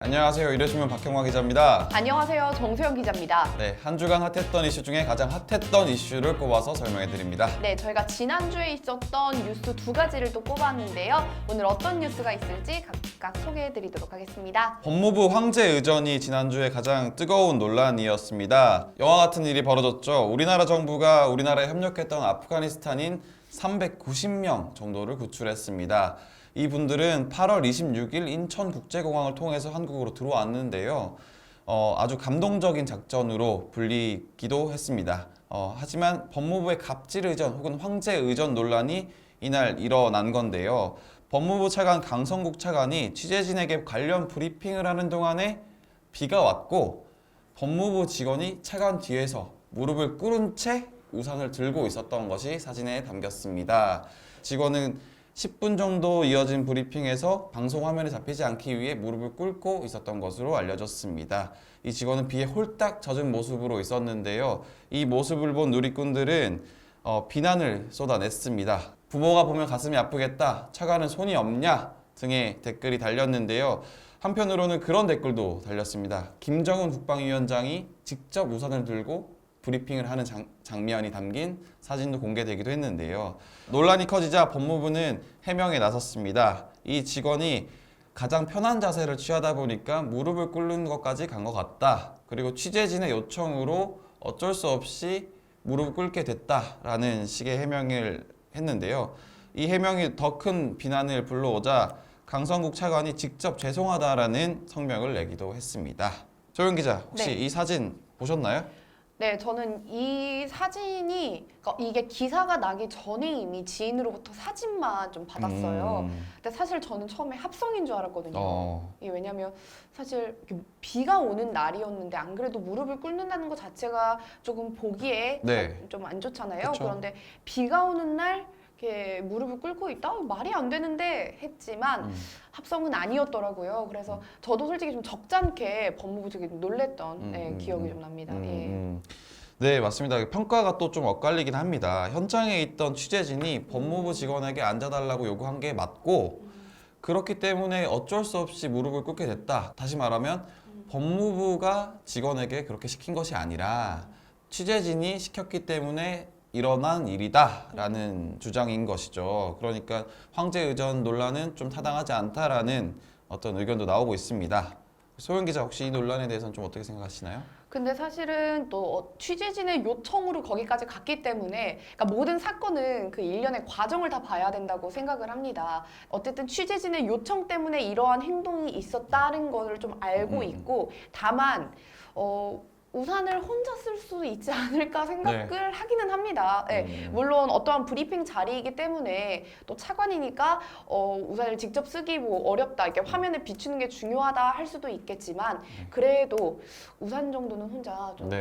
안녕하세요. 이래주면 박형화 기자입니다. 안녕하세요. 정수영 기자입니다. 네, 한 주간 핫했던 이슈 중에 가장 핫했던 이슈를 뽑아서 설명해 드립니다. 네, 저희가 지난주에 있었던 뉴스 두 가지를 또 뽑았는데요. 오늘 어떤 뉴스가 있을지 각각 소개해 드리도록 하겠습니다. 법무부 황제 의전이 지난주에 가장 뜨거운 논란이었습니다. 영화 같은 일이 벌어졌죠. 우리나라 정부가 우리나라에 협력했던 아프가니스탄인 390명 정도를 구출했습니다. 이분들은 8월 26일 인천국제공항을 통해서 한국으로 들어왔는데요. 아주 감동적인 작전으로 불리기도 했습니다. 하지만 법무부의 갑질 의전 혹은 황제 의전 논란이 이날 일어난 건데요. 법무부 차관 강성국 차관이 취재진에게 관련 브리핑을 하는 동안에 비가 왔고 법무부 직원이 차관 뒤에서 무릎을 꿇은 채 우산을 들고 있었던 것이 사진에 담겼습니다. 직원은 10분 정도 이어진 브리핑에서 방송 화면에 잡히지 않기 위해 무릎을 꿇고 있었던 것으로 알려졌습니다. 이 직원은 비에 홀딱 젖은 모습으로 있었는데요. 이 모습을 본 누리꾼들은 비난을 쏟아냈습니다. 부모가 보면 가슴이 아프겠다, 차관은 손이 없냐 등의 댓글이 달렸는데요. 한편으로는 그런 댓글도 달렸습니다. 김정은 국방위원장이 직접 우산을 들고 브리핑을 하는 장면이 담긴 사진도 공개되기도 했는데요. 논란이 커지자 법무부는 해명에 나섰습니다. 이 직원이 가장 편한 자세를 취하다 보니까 무릎을 꿇는 것까지 간 것 같다. 그리고 취재진의 요청으로 어쩔 수 없이 무릎을 꿇게 됐다라는 식의 해명을 했는데요. 이 해명이 더 큰 비난을 불러오자 강성국 차관이 직접 죄송하다라는 성명을 내기도 했습니다. 조영 기자, 혹시 네. 이 사진 보셨나요? 네, 저는 이 사진이 이게 기사가 나기 전에 이미 지인으로부터 사진만 좀 받았어요. 근데 사실 저는 처음에 합성인 줄 알았거든요. 이게 왜냐면 사실 이렇게 비가 오는 날이었는데 안 그래도 무릎을 꿇는다는 것 자체가 조금 보기에 네. 좀 안 좋잖아요. 그쵸. 그런데 비가 오는 날 이렇게 무릎을 꿇고 있다? 말이 안 되는데 했지만 합성은 아니었더라고요. 그래서 저도 솔직히 좀 적잖게 법무부 측에 놀랬던 기억이 좀 납니다. 예. 네, 맞습니다. 평가가 또 좀 엇갈리긴 합니다. 현장에 있던 취재진이 법무부 직원에게 앉아달라고 요구한 게 맞고 그렇기 때문에 어쩔 수 없이 무릎을 꿇게 됐다. 다시 말하면 법무부가 직원에게 그렇게 시킨 것이 아니라 취재진이 시켰기 때문에 일어난 일이다라는 주장인 것이죠. 그러니까 황제 의전 논란은 좀 타당하지 않다라는 어떤 의견도 나오고 있습니다. 소영 기자, 혹시 이 논란에 대해서는 좀 어떻게 생각하시나요? 근데 사실은 또 취재진의 요청으로 거기까지 갔기 때문에 그러니까 모든 사건은 그 일련의 과정을 다 봐야 된다고 생각을 합니다. 어쨌든 취재진의 요청 때문에 이러한 행동이 있었다는 것을 좀 알고 있고 다만 우산을 혼자 쓸 수 있지 않을까 생각을 하기는 합니다. 네, 물론 어떠한 브리핑 자리이기 때문에 또 차관이니까 우산을 직접 쓰기 뭐 어렵다, 이렇게 화면에 비추는 게 중요하다 할 수도 있겠지만 그래도 우산 정도는 혼자 좀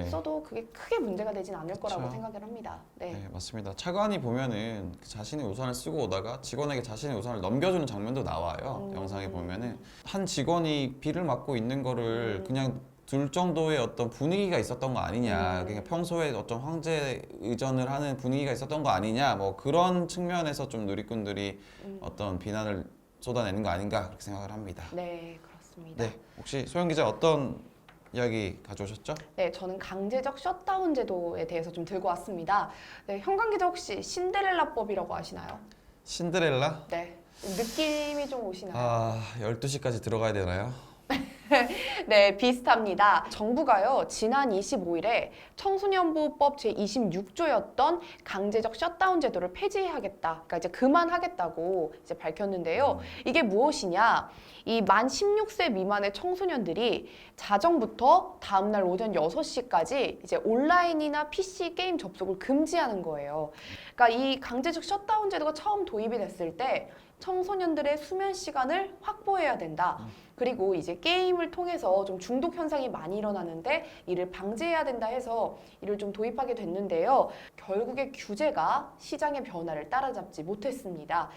써도 그게 크게 문제가 되진 않을 거라고 생각을 합니다. 네, 맞습니다. 차관이 보면은 자신의 우산을 쓰고 오다가 직원에게 자신의 우산을 넘겨주는 장면도 나와요. 영상에 보면은 한 직원이 비를 맞고 있는 거를 그냥 둘 정도의 어떤 분위기가 있었던 거 아니냐, 그러니까 평소에 어떤 황제 의전을 하는 분위기가 있었던 거 아니냐, 뭐 그런 측면에서 좀 누리꾼들이 어떤 비난을 쏟아내는 거 아닌가 그렇게 생각을 합니다. 네, 그렇습니다. 네, 혹시 소영 기자 어떤 이야기 가져오셨죠? 네, 저는 강제적 셧다운 제도에 대해서 좀 들고 왔습니다. 네, 현관 기자 혹시 신데렐라법이라고 아시나요? 신데렐라? 네, 느낌이 좀 오시나요? 12시까지 들어가야 되나요? 네, 비슷합니다. 정부가요, 지난 25일에 청소년보호법 제26조였던 강제적 셧다운 제도를 폐지하겠다, 그러니까 이제 그만하겠다고 이제 밝혔는데요. 이게 무엇이냐? 이 만 16세 미만의 청소년들이 자정부터 다음날 오전 6시까지 이제 온라인이나 PC 게임 접속을 금지하는 거예요. 그러니까 이 강제적 셧다운 제도가 처음 도입이 됐을 때 청소년들의 수면 시간을 확보해야 된다. 그리고 이제 게임을 통해서 좀 중독 현상이 많이 일어나는데 이를 방지해야 된다 해서 이를 좀 도입하게 됐는데요. 결국에 규제가 시장의 변화를 따라잡지 못했습니다.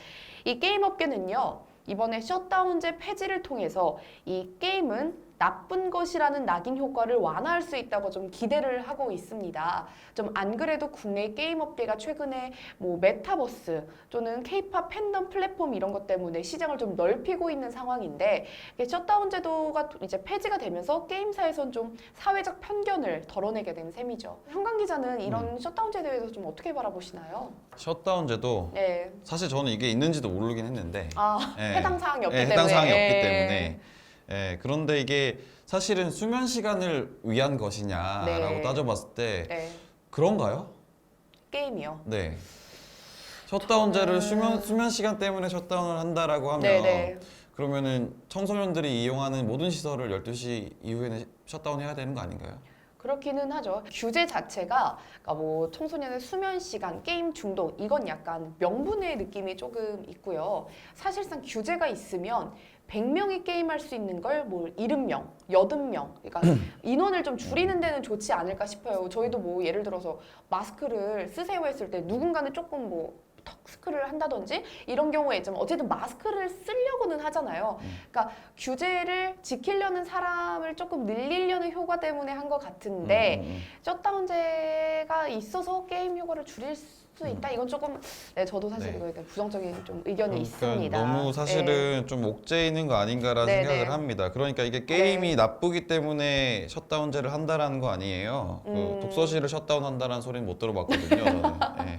이 게임 업계는요, 이번에 셧다운제 폐지를 통해서 이 게임은 나쁜 것이라는 낙인 효과를 완화할 수 있다고 좀 기대를 하고 있습니다. 좀 안 그래도 국내 게임 업계가 최근에 뭐 메타버스 또는 K-팝 팬덤 플랫폼 이런 것 때문에 시장을 좀 넓히고 있는 상황인데 이게 셧다운 제도가 이제 폐지가 되면서 게임사에선 좀 사회적 편견을 덜어내게 된 셈이죠. 현강 기자는 이런 셧다운 제도에 대해서 좀 어떻게 바라보시나요? 셧다운 제도 네. 사실 저는 이게 있는지도 모르긴 했는데 예. 해당 사항이 없기 때문에. 해당 사항이 없기 때문에 그런데 이게 사실은 수면 시간을 위한 것이냐라고 네. 따져봤을 때 네. 그런가요? 게임이요. 네. 셧다운제를 저는- 수면 시간 때문에 셧다운을 한다라고 하면 네네. 그러면은 청소년들이 이용하는 모든 시설을 12시 이후에는 셧다운 해야 되는 거 아닌가요? 그렇기는 하죠. 규제 자체가 그러니까 뭐 청소년의 수면 시간, 게임 중독 이건 약간 명분의 느낌이 조금 있고요. 사실상 규제가 있으면 100명이 게임할 수 있는 걸 뭐 70명, 80명 그러니까 인원을 좀 줄이는 데는 좋지 않을까 싶어요. 저희도 뭐 예를 들어서 마스크를 쓰세요 했을 때 누군가는 조금 뭐 턱스크를 한다든지 이런 경우에 있지만 어쨌든 마스크를 쓰려고는 하잖아요. 그러니까 규제를 지키려는 사람을 조금 늘리려는 효과 때문에 한 것 같은데 셧다운제가 있어서 게임 효과를 줄일 수 있다. 이건 조금 네, 저도 사실 네. 이거에 대한 부정적인 좀 의견이 그러니까 있습니다. 너무 사실은 좀 옥죄 있는 거 아닌가라는 네, 생각을 네. 합니다. 그러니까 이게 게임이 네. 나쁘기 때문에 셧다운제를 한다라는 거 아니에요. 그 독서실을 셧다운한다라는 소리는 못 들어봤거든요. 저는. 네.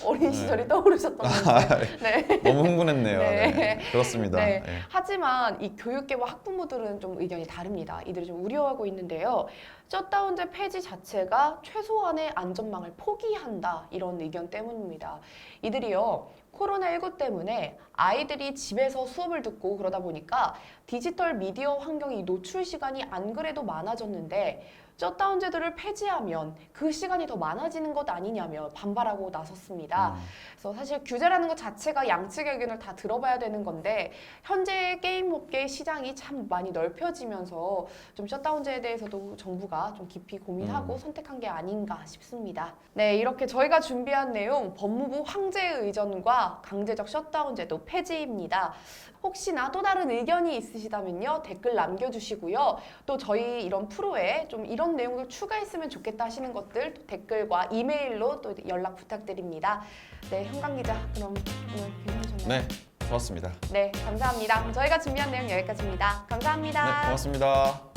어린 시절이 떠오르셨다는데. 네. 너무 흥분했네요. 네. 네. 그렇습니다. 네. 네. 하지만 이 교육계와 학부모들은 좀 의견이 다릅니다. 이들이 좀 우려하고 있는데요. 셧다운제 폐지 자체가 최소한의 안전망을 포기한다 이런 의견 때문입니다. 이들이요. 코로나19 때문에 아이들이 집에서 수업을 듣고 그러다 보니까 디지털 미디어 환경이 노출 시간이 안 그래도 많아졌는데 셧다운 제도를 폐지하면 그 시간이 더 많아지는 것 아니냐며 반발하고 나섰습니다. 그래서 사실 규제라는 것 자체가 양측의 의견을 다 들어봐야 되는 건데 현재 게임 업계의 시장이 참 많이 넓혀지면서 좀 셧다운제에 대해서도 정부가 좀 깊이 고민하고 선택한 게 아닌가 싶습니다. 네, 이렇게 저희가 준비한 내용 법무부 황제의 의전과 강제적 셧다운 제도 폐지입니다. 혹시나 또 다른 의견이 있으시다면요 댓글 남겨주시고요. 또 저희 이런 프로에 좀 이런 내용을 추가했으면 좋겠다 하시는 것들 또 댓글과 이메일로 또 연락 부탁드립니다. 네, 현강 기자 그럼 오늘 괜찮으셨나요? 네, 좋았습니다. 네, 감사합니다. 그럼 저희가 준비한 내용 여기까지입니다. 감사합니다. 네, 고맙습니다.